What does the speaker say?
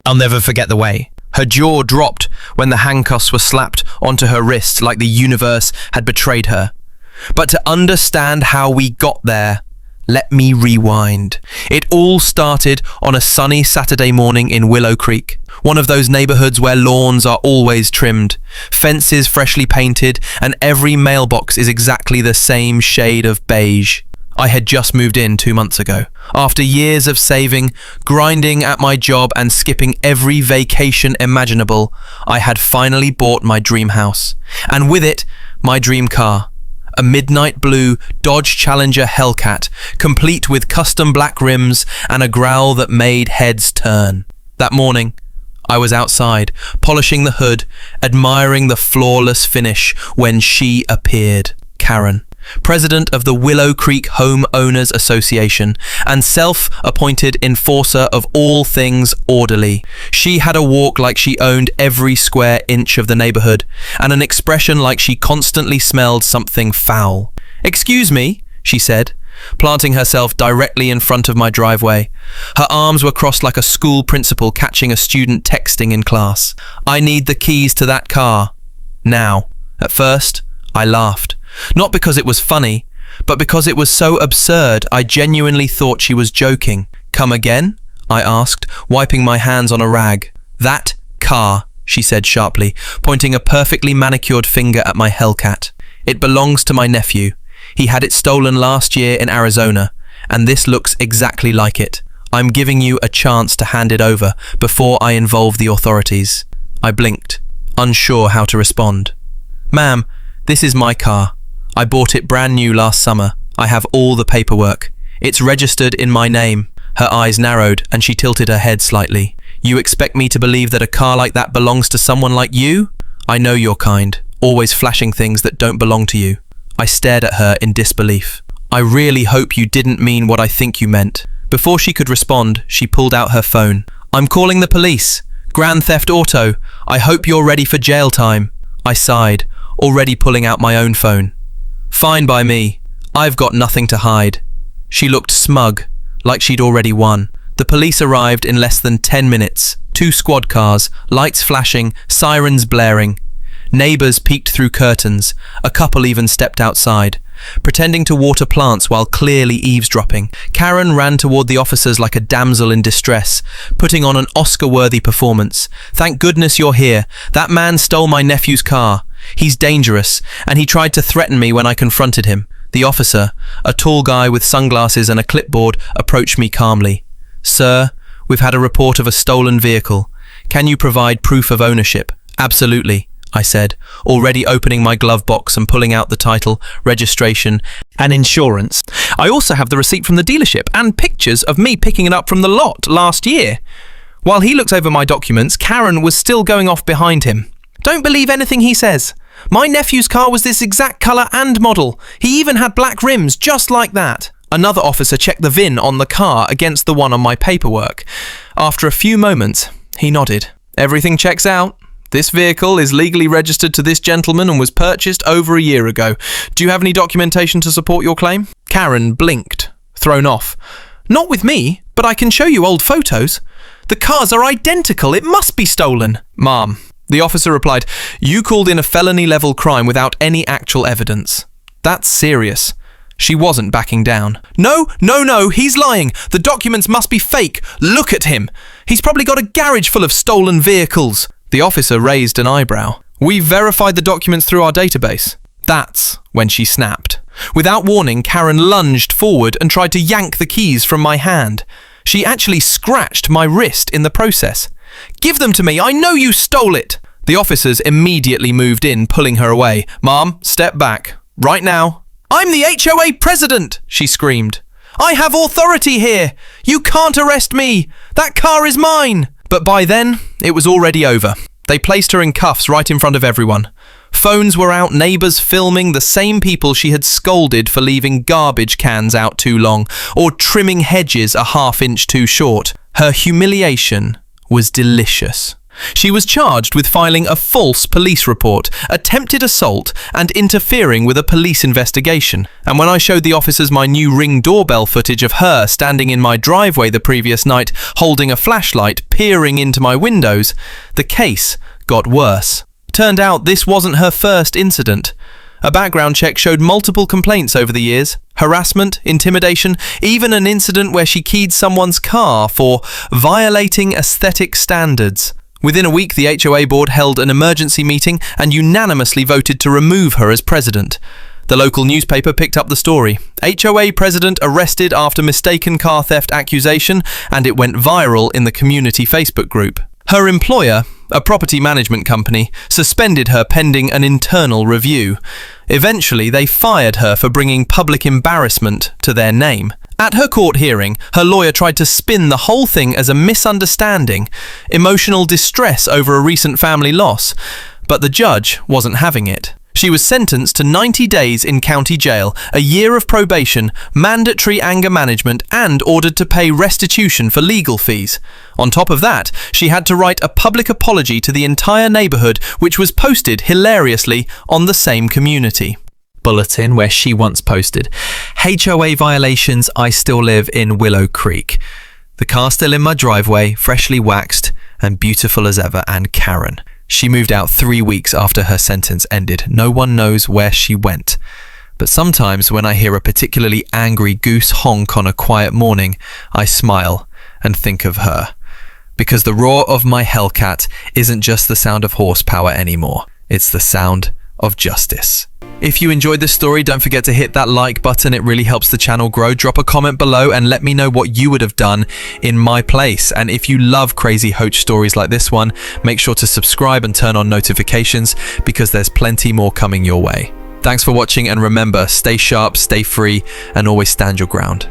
I'll never forget the way. Her jaw dropped when the handcuffs were slapped onto her wrists like the universe had betrayed her. But to understand how we got there, let me rewind. It all started on a sunny Saturday morning in Willow Creek, one of those neighborhoods where lawns are always trimmed, fences freshly painted, and every mailbox is exactly the same shade of beige. I had just moved in 2 months ago. After years of saving, grinding at my job and skipping every vacation imaginable, I had finally bought my dream house. And with it, my dream car. A midnight blue Dodge Challenger Hellcat, complete with custom black rims and a growl that made heads turn. That morning, I was outside, polishing the hood, admiring the flawless finish when she appeared. Karen, president of the Willow Creek Home Owners Association and self-appointed enforcer of all things orderly. She had a walk like she owned every square inch of the neighborhood and an expression like she constantly smelled something foul. "Excuse me," she said, planting herself directly in front of my driveway. Her arms were crossed like a school principal catching a student texting in class. "I need the keys to that car. Now." At first, I laughed. Not because it was funny, but because it was so absurd I genuinely thought she was joking. "Come again?" I asked, wiping my hands on a rag. "That car," she said sharply, pointing a perfectly manicured finger at my Hellcat. "It belongs to my nephew. He had it stolen last year in Arizona, and this looks exactly like it. I'm giving you a chance to hand it over before I involve the authorities." I blinked, unsure how to respond. "Ma'am, this is my car. I bought it brand new last summer. I have all the paperwork. It's registered in my name." Her eyes narrowed and she tilted her head slightly. "You expect me to believe that a car like that belongs to someone like you? I know your kind, always flashing things that don't belong to you." I stared at her in disbelief. "I really hope you didn't mean what I think you meant." Before she could respond, she pulled out her phone. "I'm calling the police. Grand theft auto. I hope you're ready for jail time." I sighed, already pulling out my own phone. "Fine by me. I've got nothing to hide." She looked smug, like she'd already won. The police arrived in less than 10 minutes. 2 squad cars, lights flashing, sirens blaring. Neighbors peeked through curtains. A couple even stepped outside, pretending to water plants while clearly eavesdropping. Karen ran toward the officers like a damsel in distress, putting on an Oscar-worthy performance. "Thank goodness you're here. That man stole my nephew's car. He's dangerous, and he tried to threaten me when I confronted him." The officer, a tall guy with sunglasses and a clipboard, approached me calmly. "Sir, we've had a report of a stolen vehicle. Can you provide proof of ownership?" "Absolutely," I said, already opening my glove box and pulling out the title, registration, and insurance. "I also have the receipt from the dealership and pictures of me picking it up from the lot last year." While he looked over my documents, Karen was still going off behind him. "Don't believe anything he says. My nephew's car was this exact colour and model. He even had black rims, just like that." Another officer checked the VIN on the car against the one on my paperwork. After a few moments, he nodded. "Everything checks out. This vehicle is legally registered to this gentleman and was purchased over a year ago. Do you have any documentation to support your claim?" Karen blinked, thrown off. "Not with me, but I can show you old photos. The cars are identical. It must be stolen." "Ma'am," the officer replied, "you called in a felony-level crime without any actual evidence. That's serious." She wasn't backing down. No, he's lying. The documents must be fake. Look at him. He's probably got a garage full of stolen vehicles." The officer raised an eyebrow. "We've verified the documents through our database." That's when she snapped. Without warning, Karen lunged forward and tried to yank the keys from my hand. She actually scratched my wrist in the process. "Give them to me. I know you stole it." The officers immediately moved in, pulling her away. "Ma'am, step back. Right now." "I'm the HOA president," she screamed. "I have authority here. You can't arrest me. That car is mine." But by then, it was already over. They placed her in cuffs right in front of everyone. Phones were out, neighbours filming, the same people she had scolded for leaving garbage cans out too long or trimming hedges a half-inch too short. Her humiliation was delicious. She was charged with filing a false police report, attempted assault, and interfering with a police investigation. And when I showed the officers my new Ring doorbell footage of her standing in my driveway the previous night, holding a flashlight, peering into my windows, the case got worse. Turned out this wasn't her first incident. A background check showed multiple complaints over the years: harassment, intimidation, even an incident where she keyed someone's car for violating aesthetic standards. Within a week, the HOA board held an emergency meeting and unanimously voted to remove her as president. The local newspaper picked up the story. HOA president arrested after mistaken car theft accusation, and it went viral in the community Facebook group. Her employer, a property management company, suspended her pending an internal review. Eventually, they fired her for bringing public embarrassment to their name. At her court hearing, her lawyer tried to spin the whole thing as a misunderstanding, emotional distress over a recent family loss, but the judge wasn't having it. She was sentenced to 90 days in county jail, a year of probation, mandatory anger management, and ordered to pay restitution for legal fees. On top of that, she had to write a public apology to the entire neighborhood, which was posted hilariously on the same community bulletin where she once posted, "HOA violations, I still live in Willow Creek. The car still in my driveway, freshly waxed and beautiful as ever, and Karen." She moved out 3 weeks after her sentence ended. No one knows where she went. But sometimes when I hear a particularly angry goose honk on a quiet morning, I smile and think of her. Because the roar of my Hellcat isn't just the sound of horsepower anymore. It's the sound of justice. If you enjoyed this story, don't forget to hit that like button. It really helps the channel grow. Drop a comment below and let me know what you would have done in my place. And if you love crazy hoax stories like this one, make sure to subscribe and turn on notifications because there's plenty more coming your way. Thanks for watching, and remember, stay sharp, stay free, and always stand your ground.